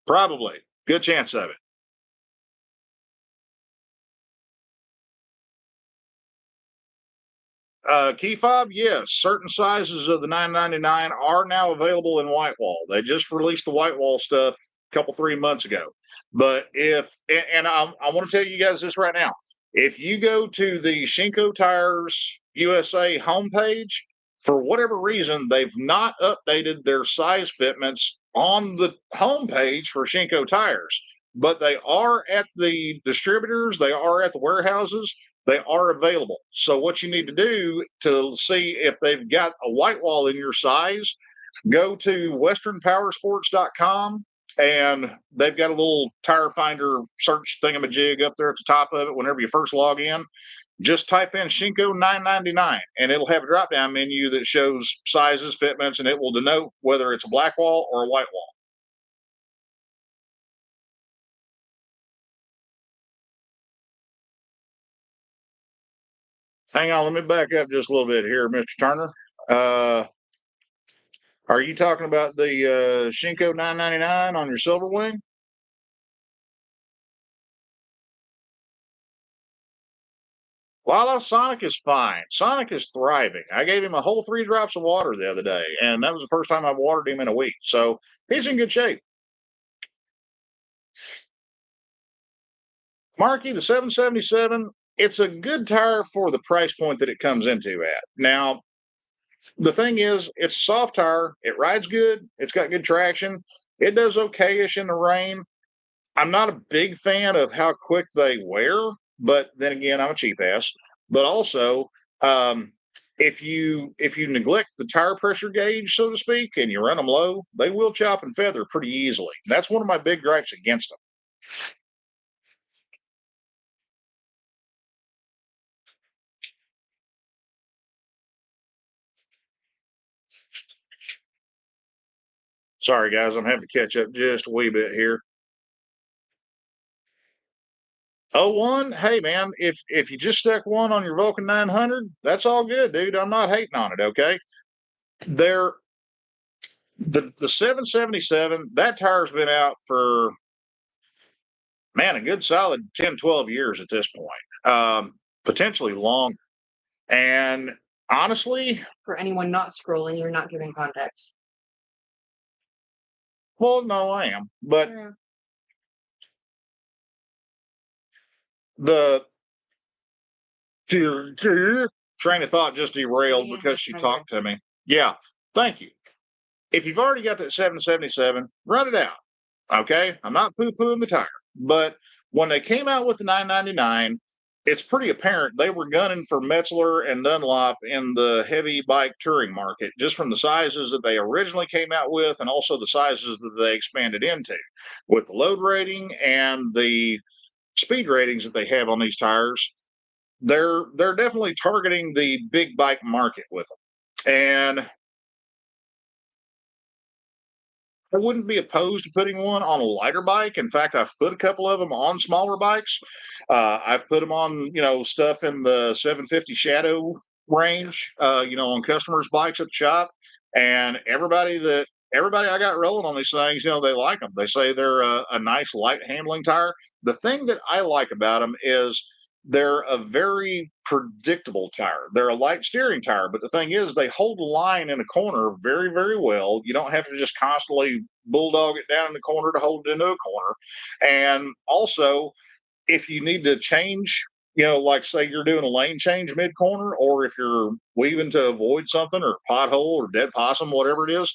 Probably. Good chance of it. Key fob, yes. Certain sizes of the 999 are now available in white wall. They just released the white wall stuff a couple 3 months ago. But I want to tell you guys this right now. If you go to the Shinko Tires USA homepage, for whatever reason, they've not updated their size fitments on the homepage for Shinko Tires, but they are at the distributors, they are at the warehouses, they are available. So what you need to do to see if they've got a white wall in your size, go to westernpowersports.com, and they've got a little tire finder search thingamajig up there at the top of it whenever you first log in. Just type in Shinko 999 and it'll have a drop down menu that shows sizes, fitments, and it will denote whether it's a black wall or a white wall. Hang on, let me back up just a little bit here, Mr. Turner. Are you talking about the Shinko 999 on your Silver Wing? Lala, Sonic is fine. Sonic is thriving. I gave him a whole 3 drops of water the other day, and that was the first time I've watered him in a week. So he's in good shape. Marky, the 777, it's a good tire for the price point that it comes into at. Now, the thing is, it's a soft tire. It rides good. It's got good traction. It does okay-ish in the rain. I'm not a big fan of how quick they wear, but then again, I'm a cheap ass. But also, um, if you neglect the tire pressure gauge, so to speak, and you run them low, they will chop and feather pretty easily. That's one of my big gripes against them. Sorry, guys, I'm having to catch up just a wee bit here. Oh, one, hey man, if you just stuck one on your Vulcan 900, that's all good, dude. I'm not hating on it. Okay, there, the 777, that tire's been out for, man, a good solid 10, 12 years at this point, potentially longer. And honestly, For anyone not scrolling, you're not giving context. well, no, I am, but Yeah. the train of thought just derailed Yeah, because she I know. talked to me. Yeah, thank you. If you've already got that 777, run it out. Okay, I'm not poo-pooing the tire, but when they came out with the 999, it's pretty apparent they were gunning for Metzler and Dunlop in the heavy bike touring market, just from the sizes that they originally came out with, and also the sizes that they expanded into, with the load rating and the speed ratings that they have on these tires. They're definitely targeting the big bike market with them, and I wouldn't be opposed to putting one on a lighter bike. In fact, I've put a couple of them on smaller bikes. I've put them on, stuff in the 750 Shadow range, on customers' bikes at the shop. And everybody I got rolling on these things, they like them. They say they're a nice light handling tire. The thing that I like about them is they're a very predictable tire. They're a light steering tire, but the thing is, they hold the line in a corner very, very well. You don't have to just constantly bulldog it down in the corner to hold it into a corner. And also, if you need to change, like say you're doing a lane change mid corner, or if you're weaving to avoid something or pothole or dead possum, whatever it is,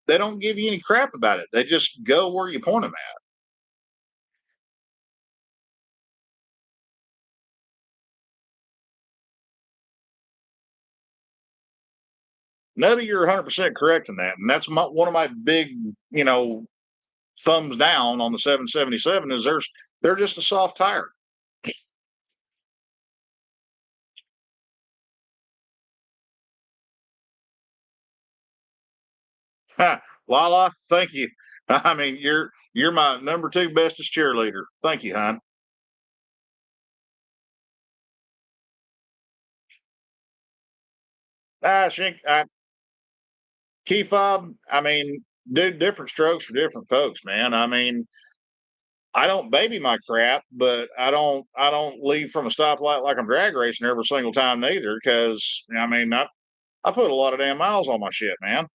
they don't give you any crap about it. They just go where you point them at. Nubby, you're 100% correct in that, and that's one of my big, thumbs down on the 777 is they're just a soft tire. Lala, thank you. I mean, you're my number 2 bestest cheerleader. Thank you, hon. Shink, key fob. I mean, different strokes for different folks, man. I mean, I don't baby my crap, but I don't leave from a stoplight like I'm drag racing every single time neither. Because I mean, I put a lot of damn miles on my shit, man.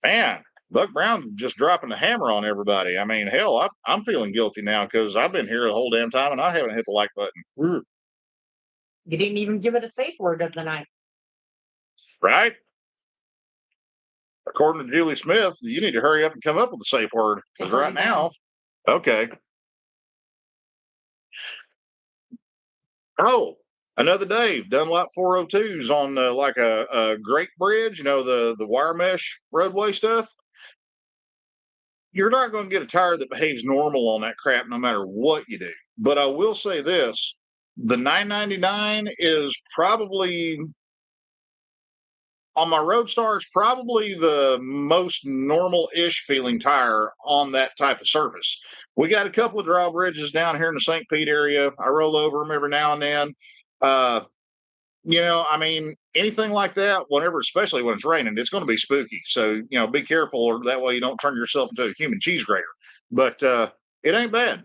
Man, Buck Brown just dropping the hammer on everybody. I mean, hell, I'm feeling guilty now because I've been here the whole damn time and I haven't hit the like button. You didn't even give it a safe word of the night. Right? According to Julie Smith, you need to hurry up and come up with a safe word because right now, okay. Oh, another Dave Dunlop 402s on like a Great Bridge, the wire mesh roadway stuff. You're not going to get a tire that behaves normal on that crap no matter what you do. But I will say this, the 999 is probably on my Roadstar is probably the most normal-ish feeling tire on that type of surface. We got a couple of drawbridges down here in the St. Pete area. I roll over them every now and then. I mean, anything like that, whenever, especially when it's raining, it's going to be spooky. So, be careful, or that way you don't turn yourself into a human cheese grater. But it ain't bad.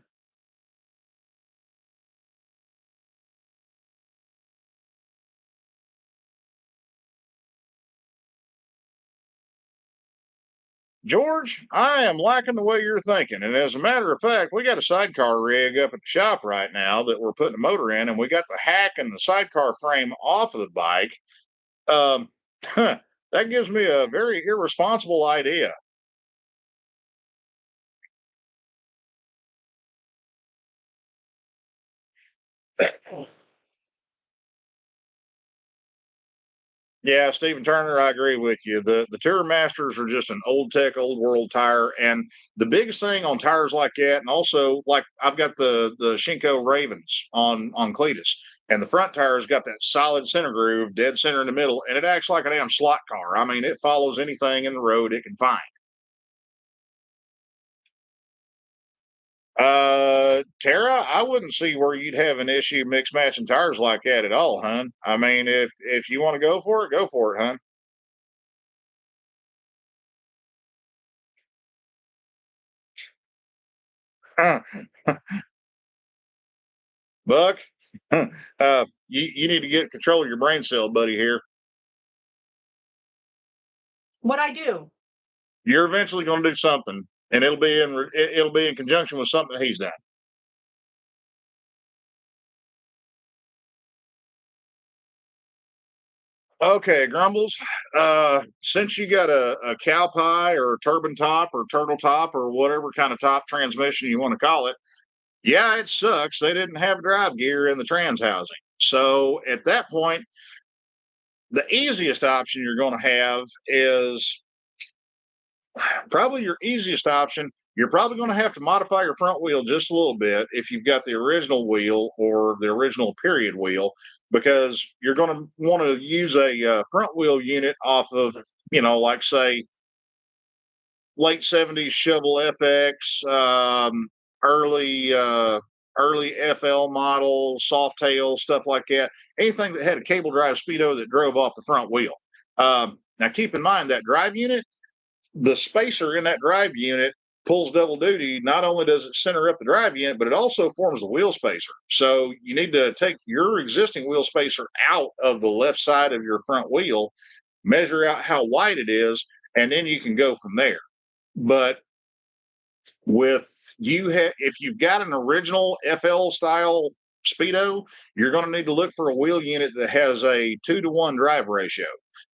George, I am liking the way you're thinking. And as a matter of fact, we got a sidecar rig up at the shop right now that we're putting a motor in, and we got the hack and the sidecar frame off of the bike. Um, that gives me a very irresponsible idea. Yeah, Stephen Turner, I agree with you. The Tour Masters are just an old tech, old world tire, and the biggest thing on tires like that, and also like I've got the Shinko Ravens on Cletus, and the front tire's got that solid center groove, dead center in the middle, and it acts like a damn slot car. I mean, it follows anything in the road it can find. Tara, I wouldn't see where you'd have an issue mix matching tires like that at all, hun. I mean, if you want to go for it, hun. Buck, you need to get control of your brain cell, buddy. Here, What I do? you're eventually going to do something, and it'll be in conjunction with something that he's done. Okay, Grumbles. Since you got a cow pie or a turbine top or turtle top or whatever kind of top transmission you want to call it, yeah, it sucks. They didn't have drive gear in the trans housing. So at that point, the easiest option you're going to have is probably your easiest option. You're probably going to have to modify your front wheel just a little bit if you've got the original wheel or the original period wheel, because you're going to want to use a front wheel unit off of, like say late 70s Shovel FX, early FL model, soft tail, stuff like that. Anything that had a cable drive speedo that drove off the front wheel. Now, keep in mind that drive unit, the spacer in that drive unit pulls double duty. Not only does it center up the drive unit, but it also forms the wheel spacer. So you need to take your existing wheel spacer out of the left side of your front wheel, measure out how wide it is, and then you can go from there. But with if you've got an original FL style speedo, you're going to need to look for a wheel unit that has a 2-to-1 drive ratio.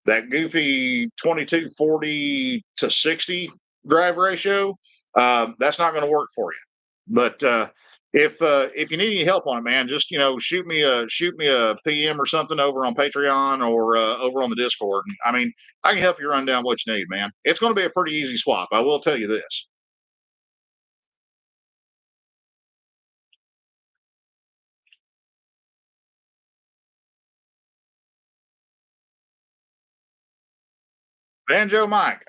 That goofy 2240-to-60 drive ratio, that's not going to work for you. But if you need any help on it, man, just shoot me a PM or something over on Patreon or over on the Discord. I mean, I can help you run down what you need, man. It's going to be a pretty easy swap. I will tell you this. Banjo Mike.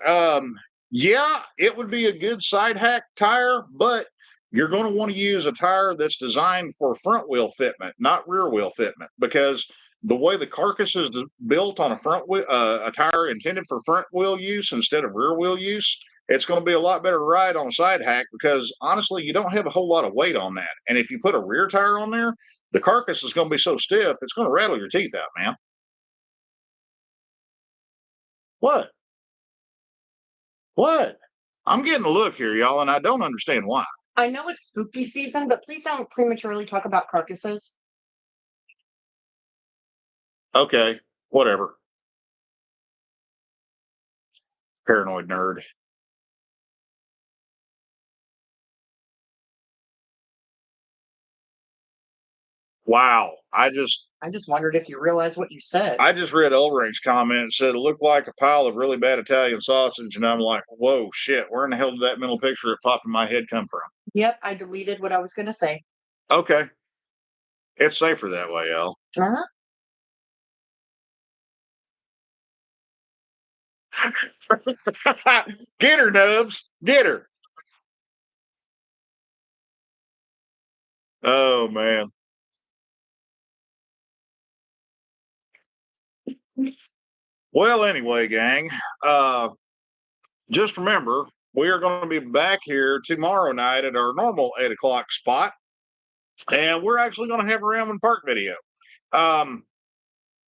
Yeah, it would be a good side hack tire, but you're going to want to use a tire that's designed for front wheel fitment, not rear wheel fitment, because the way the carcass is built on a front wheel, a tire intended for front wheel use instead of rear wheel use, it's going to be a lot better ride on a side hack because honestly, you don't have a whole lot of weight on that. And if you put a rear tire on there, the carcass is going to be so stiff, it's going to rattle your teeth out, man. What? What? I'm getting a look here, y'all, and I don't understand why. I know it's spooky season, but please don't prematurely talk about carcasses. Okay, whatever. Paranoid nerd. Wow. I just wondered if you realized what you said. I just read Ulrich's comment and said it looked like a pile of really bad Italian sausage, and I'm like, whoa, shit, where in the hell did that mental picture that popped in my head come from? Yep, I deleted what I was going to say. Okay. It's safer that way, y'all. Uh-huh. Get her, Nubs. Get her. Oh, man. Well, anyway, gang, just remember, we are going to be back here tomorrow night at our normal 8 o'clock spot, and we're actually going to have a Ramblin' Park video.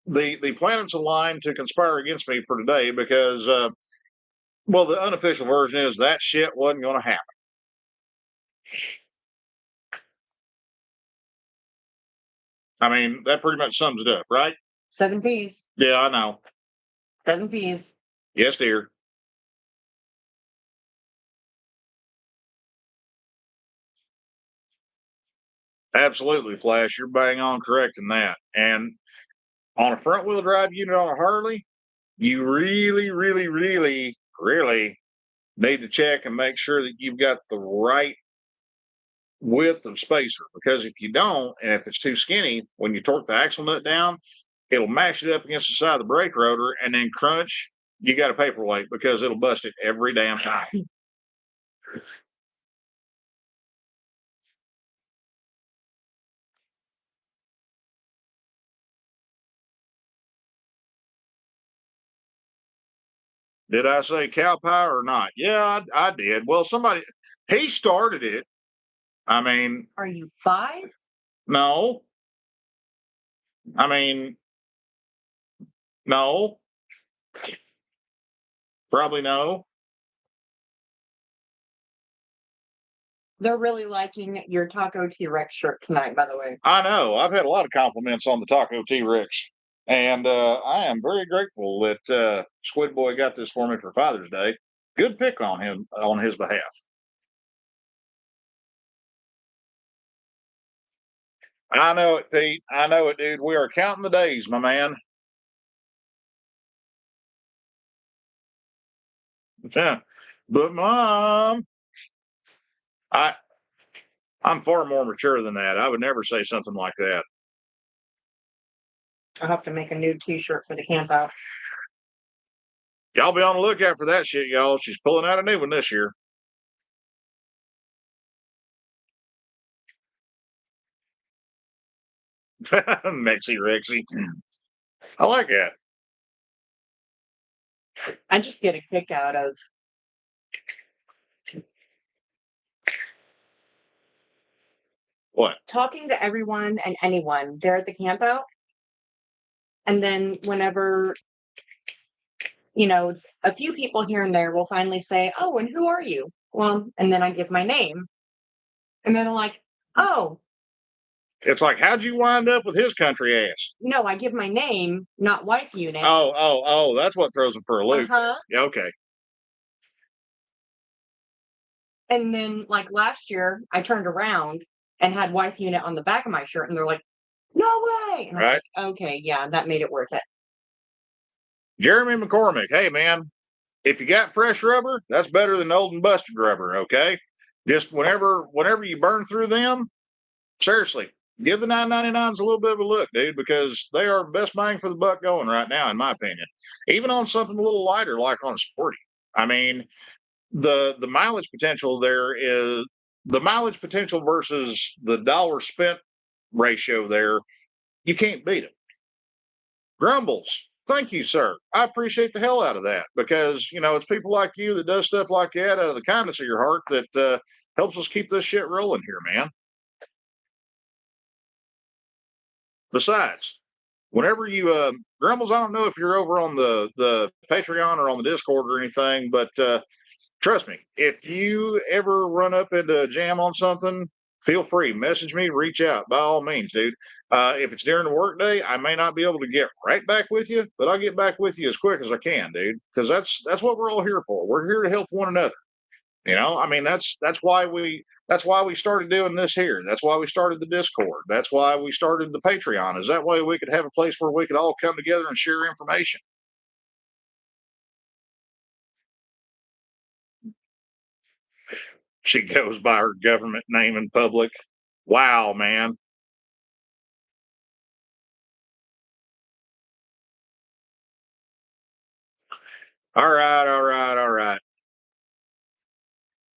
The planets aligned to conspire against me for today because, well, the unofficial version is that shit wasn't going to happen. I mean, that pretty much sums it up, right? 7 Ps. Yeah, I know. 7 Ps. Yes, dear. Absolutely, Flash. You're bang on correct in that. And on a front wheel drive unit on a Harley, you really, really, really, really need to check and make sure that you've got the right width of spacer. Because if you don't, and if it's too skinny, when you torque the axle nut down, it'll mash it up against the side of the brake rotor and then crunch. You got a paperweight because it'll bust it every damn time. Did I say cow pie or not? Yeah, I did. Well, he started it. I mean, Are you 5? no. I mean, no. Probably no. They're really liking your Taco T-Rex shirt tonight, by the way. I know. I've had a lot of compliments on the Taco T-Rex. And I am very grateful that Squid Boy got this for me for Father's Day. Good pick on him on his behalf. I know it, Pete. I know it, dude. We are counting the days, my man. Yeah. But Mom, I'm far more mature than that. I would never say something like that. I'll have to make a new T-shirt for the camp out. Y'all be on the lookout for that shit, y'all. She's pulling out a new one this year. Mexi Rexy. I like that. I just get a kick out of What? talking to everyone and anyone there at the camp out. And then whenever, a few people here and there will finally say, oh, and who are you? Well, and then I give my name. And then I'm like, oh. It's like, how'd you wind up with his country ass? No, I give my name, not wife unit. Oh, that's what throws him for a loop. Uh-huh. Yeah, okay. And then, like last year, I turned around and had wife unit on the back of my shirt, and they're like, "No way!" And I'm Right. like, okay, yeah, that made it worth it. Jeremy McCormick, hey man, if you got fresh rubber, that's better than old and busted rubber. Okay, just whenever you burn through them, seriously, give the 999s a little bit of a look, dude, because they are best bang for the buck going right now, in my opinion. Even on something a little lighter, like on a Sporty. I mean, the mileage potential there is the mileage potential versus the dollar spent ratio there. You can't beat it. Grumbles. Thank you, sir. I appreciate the hell out of that because, it's people like you that does stuff like that out of the kindness of your heart that helps us keep this shit rolling here, man. Besides, whenever you Grumbles, I don't know if you're over on the Patreon or on the Discord or anything, but trust me, if you ever run up into a jam on something, feel free, message me, reach out by all means, dude. If it's during the workday, I may not be able to get right back with you, but I'll get back with you as quick as I can, dude. Because that's what we're all here for. We're here to help one another. I mean, that's why we started doing this here. That's why we started the Discord. That's why we started the Patreon. Is that way we could have a place where we could all come together and share information. She goes by her government name in public. Wow, man. All right, all right, all right.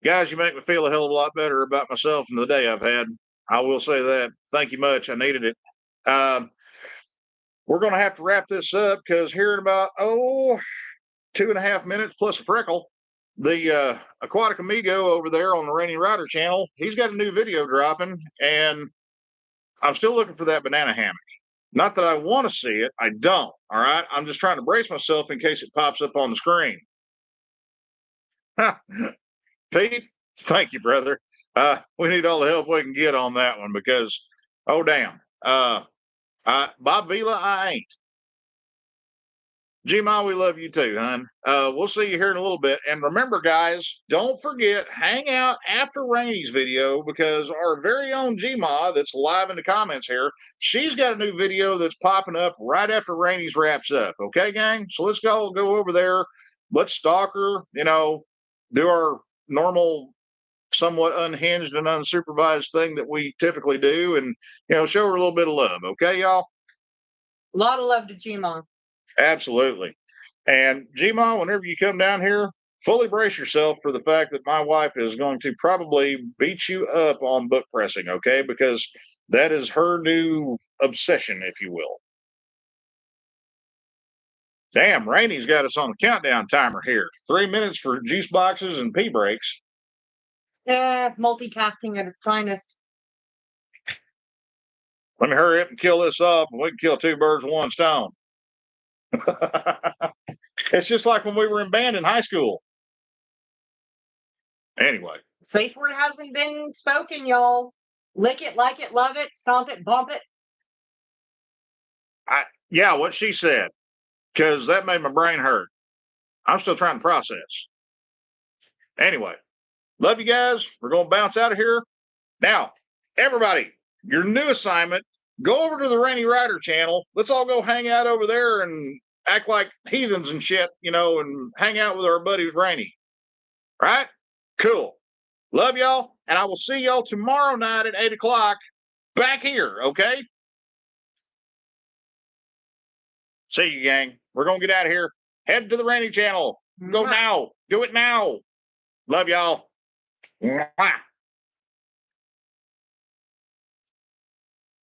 Guys, you make me feel a hell of a lot better about myself and the day I've had. I will say that. Thank you much. I needed it. We're going to have to wrap this up because here in about, 2.5 minutes plus a freckle, the Aquatic Amigo over there on the Rainy Rider channel, he's got a new video dropping, and I'm still looking for that banana hammock. Not that I want to see it. I don't. All right. I'm just trying to brace myself in case it pops up on the screen. Pete, thank you, brother. We need all the help we can get on that one because, oh, damn. Bob Vila, I ain't. G-Ma, we love you too, hon. We'll see you here in a little bit. And remember, guys, don't forget, hang out after Rainy's video because our very own G-Ma that's live in the comments here, she's got a new video that's popping up right after Rainy's wraps up. Okay, gang? So let's go over there. Let's stalk her, do our normal, somewhat unhinged and unsupervised thing that we typically do and, show her a little bit of love. Okay, y'all? A lot of love to Gmon. Absolutely. And Gma, whenever you come down here, fully brace yourself for the fact that my wife is going to probably beat you up on book pressing, okay? Because that is her new obsession, if you will. Damn, Rainy's got us on a countdown timer here. 3 minutes for juice boxes and pee breaks. Yeah, multitasking at its finest. Let me hurry up and kill this off, and we can kill two birds with one stone. It's just like when we were in band in high school. Anyway. Safe word hasn't been spoken, y'all. Lick it, like it, love it, stomp it, bump it. Yeah, what she said, because that made my brain hurt. I'm still trying to process. Anyway, love you guys. We're going to bounce out of here. Now, everybody, your new assignment, go over to the Rainy Rider channel. Let's all go hang out over there and act like heathens and shit, and hang out with our buddy Rainy. Right? Cool. Love y'all. And I will see y'all tomorrow night at 8 o'clock back here. Okay? See you, gang. We're going to get out of here. Head to the Rainy channel. Go now. Do it now. Love y'all. Mwah.